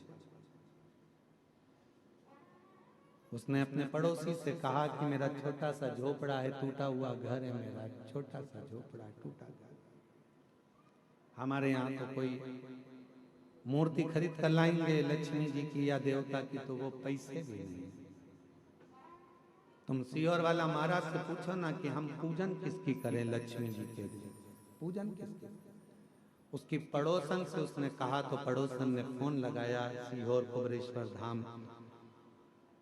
उसने अपने पड़ोसी से कहा कि मेरा छोटा सा झोपड़ा है, टूटा हुआ घर है, मेरा छोटा सा झोपड़ा टूटा घर। हमारे यहाँ तो कोई मूर्ति खरीद कर लाएंगे लक्ष्मी जी की या देवता की तो वो पैसे भी नहीं। तुम सीहोर वाला महाराज से पूछो ना कि हम पूजन किसकी करें, लक्ष्मी जी के पूजन किसकी? उसकी पड़ोसन से उसने कहा तो पड़ोसन ने फोन लगाया सीहोर कुबरेश्वर धाम।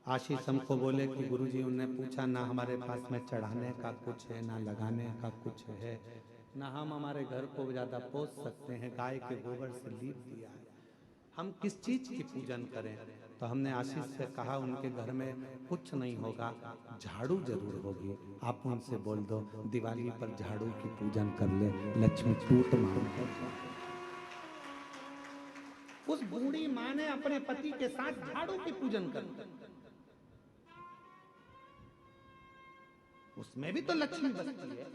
आशीष हमको बोले कि गुरुजी उन्होंने पूछा ना हमारे पास में चढ़ाने का कुछ है, ना लगाने का कुछ है, ना हम हमारे घर को ज्यादा पोस सकते हैं, गाय के गोबर से लीप दिया है, हम किस चीज की पूजन करें? तो हमने आशीष से कहा उनके घर में कुछ नहीं होगा, झाड़ू जरूर होगी, आप उनसे बोल दो दिवाली पर झाड़ू की पूजन कर ले, लक्ष्मी टूट मांग। उस बूढ़ी माँ ने अपने पति के साथ झाड़ू की पूजन कर, उसमें भी तो लक्ष्मी बसती है।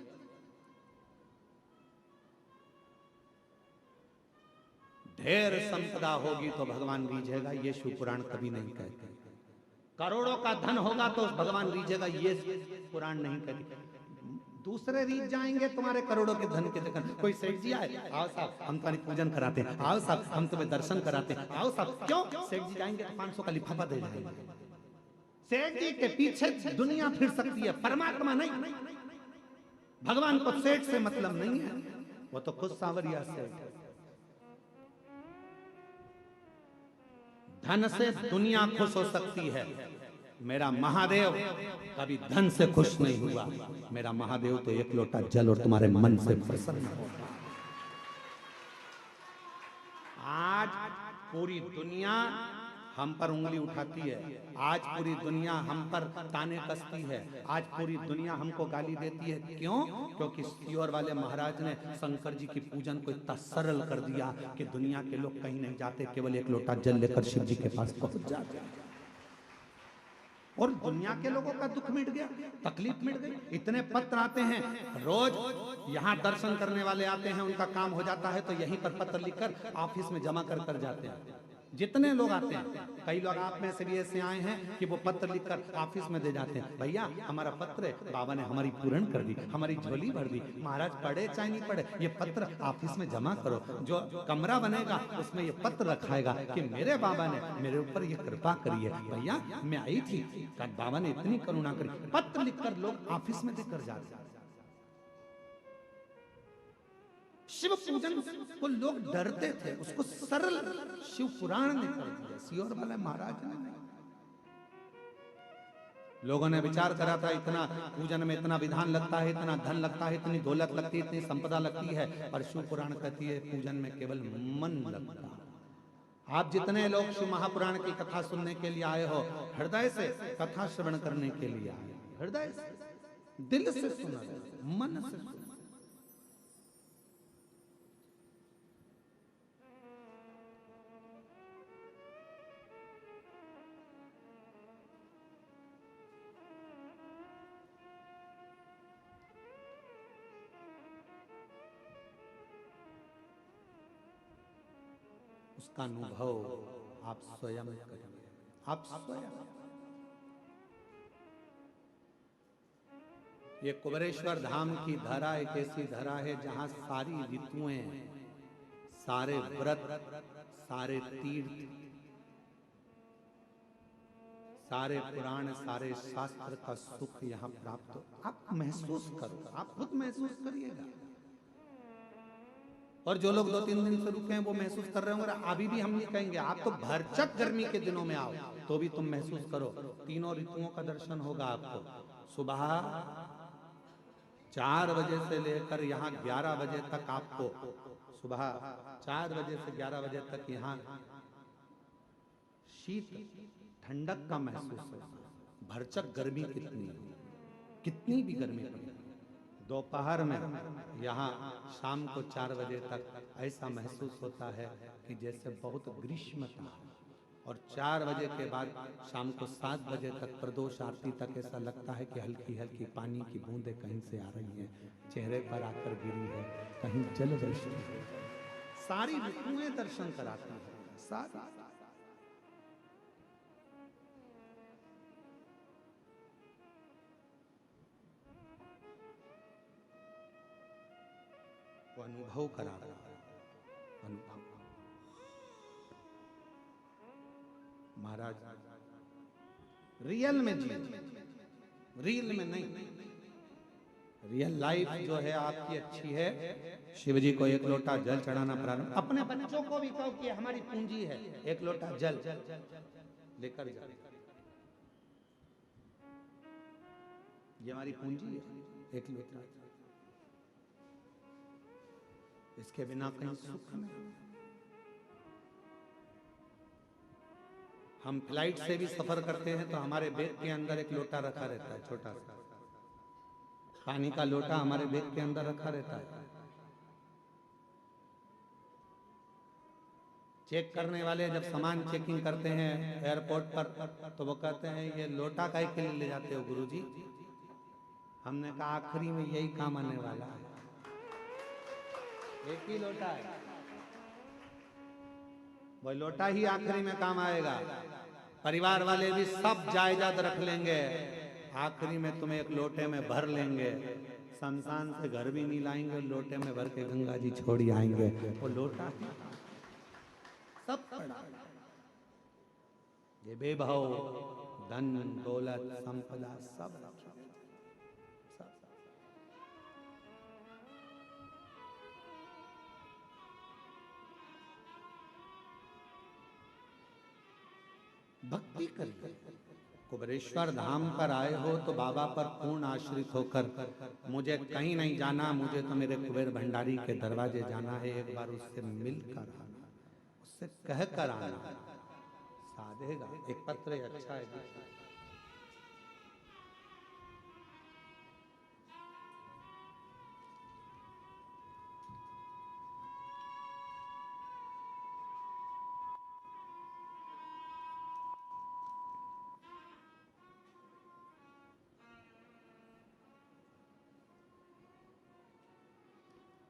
ढेर संपदा होगी तो भगवान रीझेगा, ये शिव पुराण कभी नहीं कहते। करोड़ों का धन होगा तो भगवान रीझेगा, ये पुराण नहीं कहते। दूसरे रीझ जाएंगे तुम्हारे करोड़ों के धन के चक्कर। कोई सेठ जी आए, आओ साहब हम तुम्हारी पूजन कराते हैं, आओ साहब हम तुम्हें दर्शन कराते हैं, आओ साहब। क्यों? सेठ जी जाएंगे तो 500 का लिफाफा दे जाएंगे। सेठ जी के पीछे दुनिया फिर सकती है, परमात्मा नहीं। भगवान को सेठ से मतलब नहीं है, वो तो खुद सांवरिया सेठ है। धन से दुनिया खुश हो सकती है, मेरा महादेव कभी धन से खुश नहीं हुआ। मेरा महादेव तो एक लोटा जल और तुम्हारे मन से प्रसन्न होगा। आज पूरी दुनिया हम पर उंगली उठाती है, आज पूरी दुनिया हम पर ताने कसती है, आज पूरी दुनिया हमको गाली देती है। क्यों? क्योंकि सीहोर वाले महाराज ने शंकर जी की पूजन को इतना सरल कर दिया कि दुनिया के लोग कहीं नहीं जाते, केवल एक लोटा जल लेकर शिव जी के पास पहुंच जाते और दुनिया के लोगों का दुख मिट गया, तकलीफ मिट गई। इतने पत्र आते हैं रोज, यहाँ दर्शन करने वाले आते हैं, उनका काम हो जाता है तो यहीं पर पत्र लिखकर ऑफिस में जमा कर जाते हैं। जितने लोग आते हैं, कई लोग आप में से भी ऐसे आए हैं कि वो पत्र लिखकर ऑफिस में दे जाते हैं, भैया हमारा पत्र है, बाबा ने हमारी पूर्ण कर दी, हमारी झोली भर दी, महाराज पढ़े चाहे नहीं पढ़े ये पत्र ऑफिस में जमा करो, जो कमरा बनेगा उसमें ये पत्र रखाएगा कि मेरे बाबा ने मेरे ऊपर ये कृपा करी है। भैया मैं आई थी, बाबा ने इतनी करुणा करी, पत्र लिखकर लोग ऑफिस में देकर जाते हैं। शिव पूजन को लोग डरते थे, उसको सरल शिव पुराण ने कर दिया, सियोर वाले महाराज ने नहीं। लोगों ने विचार करा था इतना पूजन में इतना विधान लगता है, इतना धन लगता है, इतनी दौलत लगती है, इतनी संपदा लगती है, पर शिव पुराण कहती है पूजन में केवल मन लगता है। आप जितने लोग शिव महापुराण की कथा सुनने के लिए आए हो, हृदय से कथा श्रवण करने के लिए आए, हृदय से दिल से सुना, मन से सुना। उसका अनुभव आप स्वयं करिए, आप स्वयं। ये कुबेरेश्वर धाम की धरा एक ऐसी धरा है जहां सारी ऋतुएं, सारे व्रत, सारे तीर्थ, सारे पुराण, सारे शास्त्र का सुख यहाँ प्राप्त हो। आप महसूस करो, आप खुद महसूस करिएगा। और जो लोग 2-3 दिन से रुके हैं वो महसूस कर रहे होंगे। अभी भी हम ये कहेंगे आप तो भरचक गर्मी के दिनों में आओ तो भी तुम महसूस करो, तीनों ऋतुओं का दर्शन होगा आपको। सुबह 4 बजे से लेकर यहाँ 11 बजे तक आपको, सुबह 4 बजे से 11 बजे तक यहाँ शीत ठंडक का महसूस होगा। भरचक गर्मी कितनी, कितनी भी गर्मी पड़े, दोपहर में यहाँ शाम को 4 बजे तक ऐसा महसूस होता है कि जैसे बहुत ग्रीष्मता। और 4 बजे के बाद शाम को 7 बजे तक प्रदोष आरती तक ऐसा लगता है कि हल्की हल्की पानी की बूंदें कहीं से आ रही हैं, चेहरे पर आकर गिरी है, कहीं जल वर्षा है। सारी ऋतुएं दर्शन कराती है, सारी। वो अनुभव करा, अनुभव। महाराज रियल में जी, रियल में नहीं। रियल लाइफ जो है आपकी अच्छी है। शिव जी को 1 लोटा जल चढ़ाना प्रारंभ, अपने बच्चों को भी कहो कि हमारी पूंजी है, 1 लोटा जल लेकर जाओ, ये हमारी पूंजी है, 1 लोटा। इसके बिना कहीं सुख नहीं। हम फ्लाइट से भी सफर करते हैं तो हमारे बैग के अंदर 1 लोटा रखा रहता है, छोटा सा पानी का लोटा हमारे बैग के अंदर रखा रहता है। चेक करने वाले जब सामान चेकिंग करते हैं एयरपोर्ट पर तो वो कहते हैं ये लोटा काहे के लिए ले जाते हो गुरुजी? हमने कहा आखिरी में यही काम आने वाला है, 1 ही लोटा है, वो लोटा ही आखिरी में काम आएगा। परिवार वाले भी सब जायदाद रख लेंगे, आखिरी में तुम्हें 1 लोटे में भर लेंगे। शमशान से घर भी नहीं लाएंगे, लोटे में भर के गंगा जी छोड़ी आएंगे। वो लोटा सब पड़ा, ये बेभाव धन दौलत संपदा सब भक्ति करिए। कुबेरेश्वर धाम पर आए हो तो बाबा पर पूर्ण आश्रित होकर, मुझे कहीं नहीं जाना, मुझे तो मेरे कुबेर भंडारी के दरवाजे जाना है, एक बार उससे मिलकर आना, उससे कह कर आना, साधेगा। एक पत्र अच्छा है,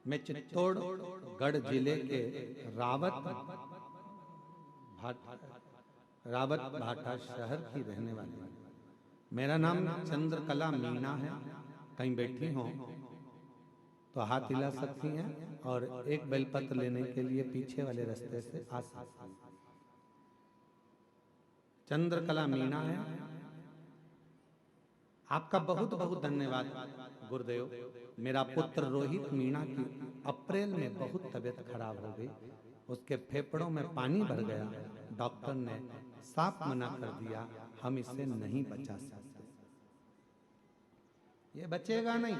मैं चित्तौड़गढ़ जिले के रावत रावत भाटा शहर की रहने वाली हूँ। मेरा नाम चंद्रकला मीणा है। कहीं बैठी हो तो हाथ हिला सकती हैं और एक बेलपत्र लेने के लिए पीछे वाले रास्ते से आ सकती हैं। चंद्रकला मीणा है। आपका बहुत बहुत धन्यवाद गुरुदेव। मेरा पुत्र रोहित मीणा की अप्रैल में बहुत तबीयत खराब हो गई, उसके फेफड़ों में पानी भर गया। डॉक्टर ने साफ मना कर दिया, हम इसे नहीं बचा सकते। ये बचेगा नहीं।